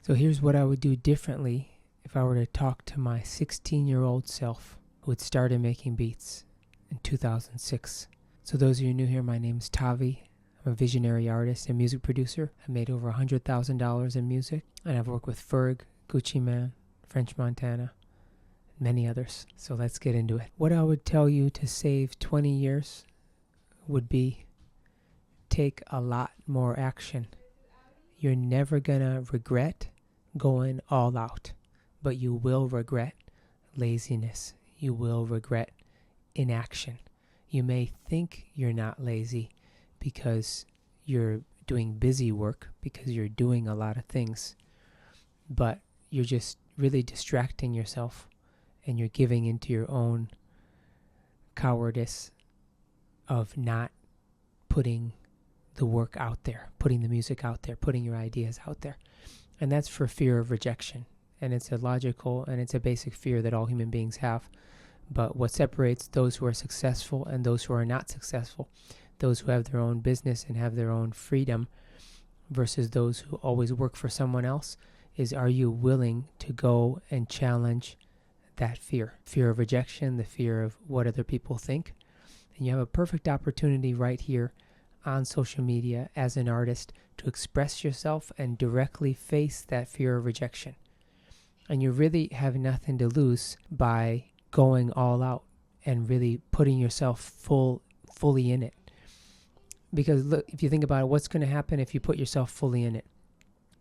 So here's what I would do differently if I were to talk to my 16-year-old self who had started making beats in 2006. So those of you new here, my name is Tavi. I'm a visionary artist and music producer. I made over $100,000 in music, and I've worked with Ferg, Gucci Mane, French Montana, and many others. So let's get into it. What I would tell you to save 20 years would be take a lot more action. You're never gonna regret going all out, but you will regret laziness. You will regret inaction. You may think you're not lazy because you're doing busy work, because you're doing a lot of things, but you're just really distracting yourself and you're giving into your own cowardice of not putting the work out there, putting the music out there, putting your ideas out there. And that's for fear of rejection. And it's a logical and it's a basic fear that all human beings have. But what separates those who are successful and those who are not successful, those who have their own business and have their own freedom versus those who always work for someone else, is are you willing to go and challenge that fear of rejection, the fear of what other people think. And you have a perfect opportunity right here on social media as an artist to express yourself and directly face that fear of rejection. And you really have nothing to lose by going all out and really putting yourself fully in it. Because look, if you think about it, what's going to happen if you put yourself fully in it?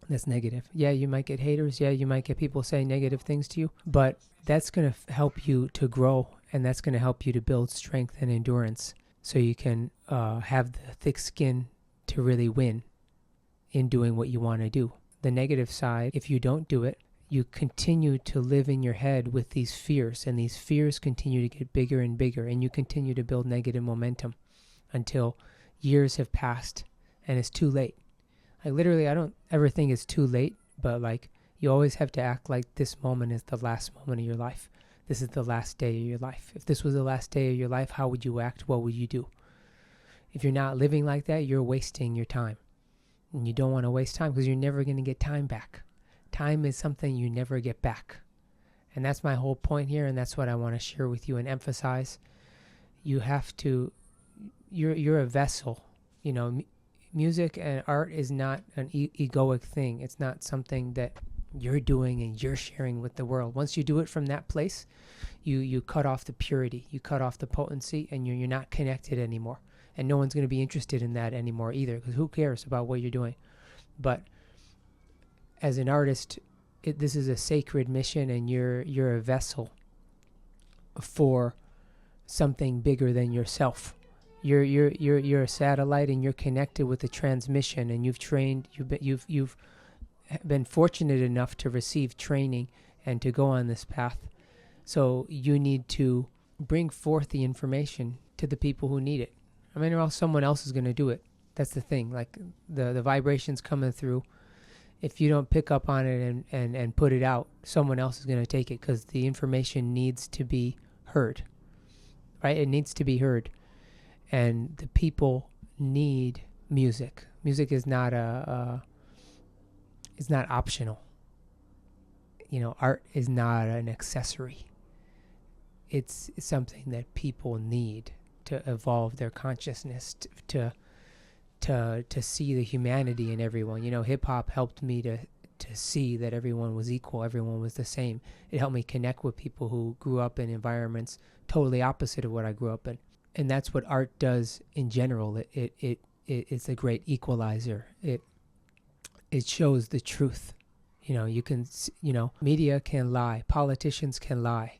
That's negative. Yeah, you might get haters. Yeah, you might get people saying negative things to you. But that's going to help you to grow, and that's going to help you to build strength and endurance so you can have the thick skin to really win in doing what you want to do. The negative side, if you don't do it, you continue to live in your head with these fears, and these fears continue to get bigger and bigger, and you continue to build negative momentum until years have passed and it's too late. Like literally, I don't ever think it's too late, but like you always have to act like this moment is the last moment of your life. This is the last day of your life. If this was the last day of your life, how would you act? What would you do? If you're not living like that, you're wasting your time. And you don't want to waste time because you're never going to get time back. Time is something you never get back. And that's my whole point here, and that's what I want to share with you and emphasize. You have to, you're a vessel. You know, music and art is not an egoic thing. It's not something that you're doing and you're sharing with the world. Once you do it from that place, you cut off the purity, you cut off the potency, and you're not connected anymore. And no one's going to be interested in that anymore either, because who cares about what you're doing? But as an artist, this is a sacred mission, and you're a vessel for something bigger than yourself. You're a satellite, and you're connected with the transmission, and you've been fortunate enough to receive training and to go on this path. So you need to bring forth the information to the people who need it. I mean, or else someone else is going to do it. That's the thing. Like the vibrations coming through. If you don't pick up on it and put it out, someone else is going to take it, because the information needs to be heard, right? It needs to be heard. And the people need music. Music is not it's not optional. You know, art is not an accessory. It's something that people need to evolve their consciousness, to see the humanity in everyone. You know, hip hop helped me to see that everyone was equal, everyone was the same. It helped me connect with people who grew up in environments totally opposite of what I grew up in. And that's what art does in general. It's a great equalizer. It shows the truth. You know, media can lie, politicians can lie.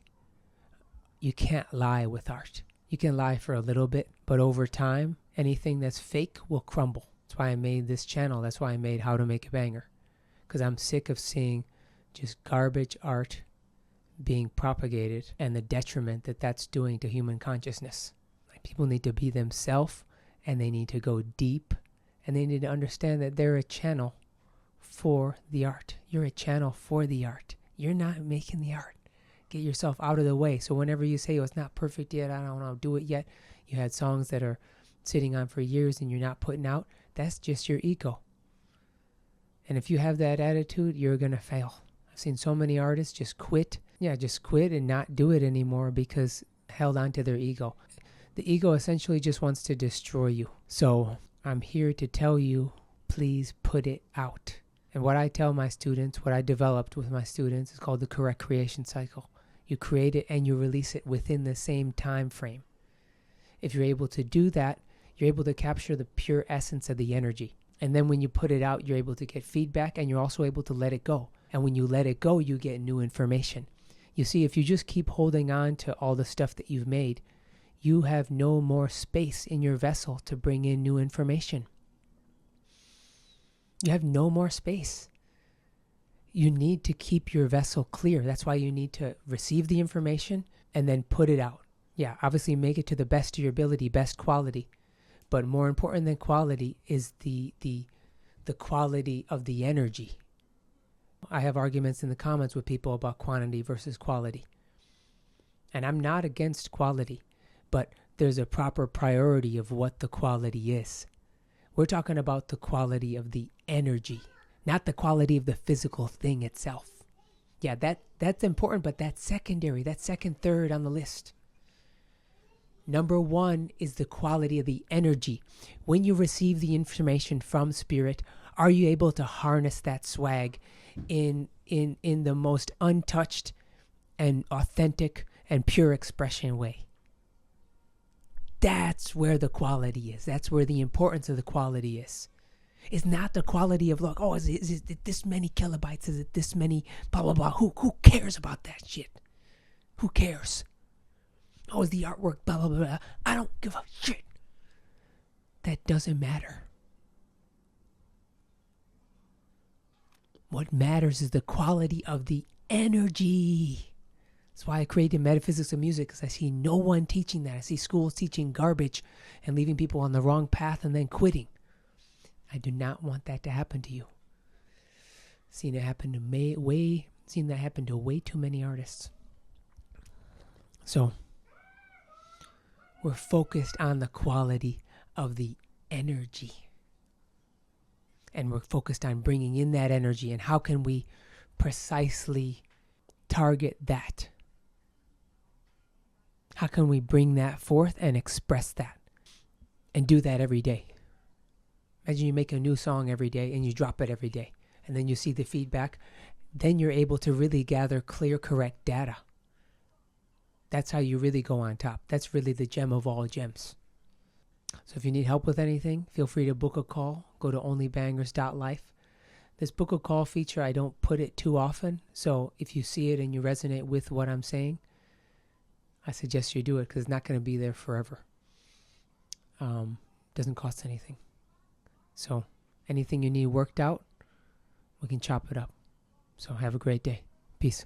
You can't lie with art. You can lie for a little bit, but over time, anything that's fake will crumble. That's why I made this channel. That's why I made How to Make a Banger. Because I'm sick of seeing just garbage art being propagated and the detriment that that's doing to human consciousness. Like, people need to be themselves, and they need to go deep, and they need to understand that they're a channel for the art. You're a channel for the art. You're not making the art. Get yourself out of the way. So whenever you say, oh, it's not perfect yet, I don't know, do it yet. You had songs that are sitting on for years and you're not putting out. That's just your ego. And if you have that attitude, you're going to fail. I've seen so many artists just quit. Yeah, just quit and not do it anymore because held on to their ego. The ego essentially just wants to destroy you. So I'm here to tell you, please put it out. And what I tell my students, what I developed with my students, is called the correct creation cycle. You create it and you release it within the same time frame. If you're able to do that, you're able to capture the pure essence of the energy. And then when you put it out, you're able to get feedback, and you're also able to let it go. And when you let it go, you get new information. You see, if you just keep holding on to all the stuff that you've made, you have no more space in your vessel to bring in new information. You have no more space. You need to keep your vessel clear. That's why you need to receive the information and then put it out. Yeah, obviously make it to the best of your ability, best quality. But more important than quality is the quality of the energy. I have arguments in the comments with people about quantity versus quality. And I'm not against quality, but there's a proper priority of what the quality is. We're talking about the quality of the energy, not the quality of the physical thing itself. Yeah, that's important, but that's secondary. That's second, third on the list. Number one is the quality of the energy. When you receive the information from Spirit, are you able to harness that swag in the most untouched and authentic and pure expression way? That's where the quality is. That's where the importance of the quality is. It's not the quality of, look, oh, is it this many kilobytes? Is it this many blah, blah, blah? Who cares about that shit? Who cares? Oh, is the artwork blah, blah, blah? I don't give a shit. That doesn't matter. What matters is the quality of the energy. That's why I created Metaphysics of Music, because I see no one teaching that. I see schools teaching garbage and leaving people on the wrong path and then quitting. I do not want that to happen to you. Seen that happen to way too many artists. So we're focused on the quality of the energy. And we're focused on bringing in that energy, and how can we precisely target that? How can we bring that forth and express that? And do that every day. Imagine you make a new song every day and you drop it every day. And then you see the feedback. Then you're able to really gather clear, correct data. That's how you really go on top. That's really the gem of all gems. So if you need help with anything, feel free to book a call. Go to onlybangers.life. This book a call feature, I don't put it too often. So if you see it and you resonate with what I'm saying, I suggest you do it, because it's not going to be there forever. Doesn't cost anything. So anything you need worked out, we can chop it up. So have a great day. Peace.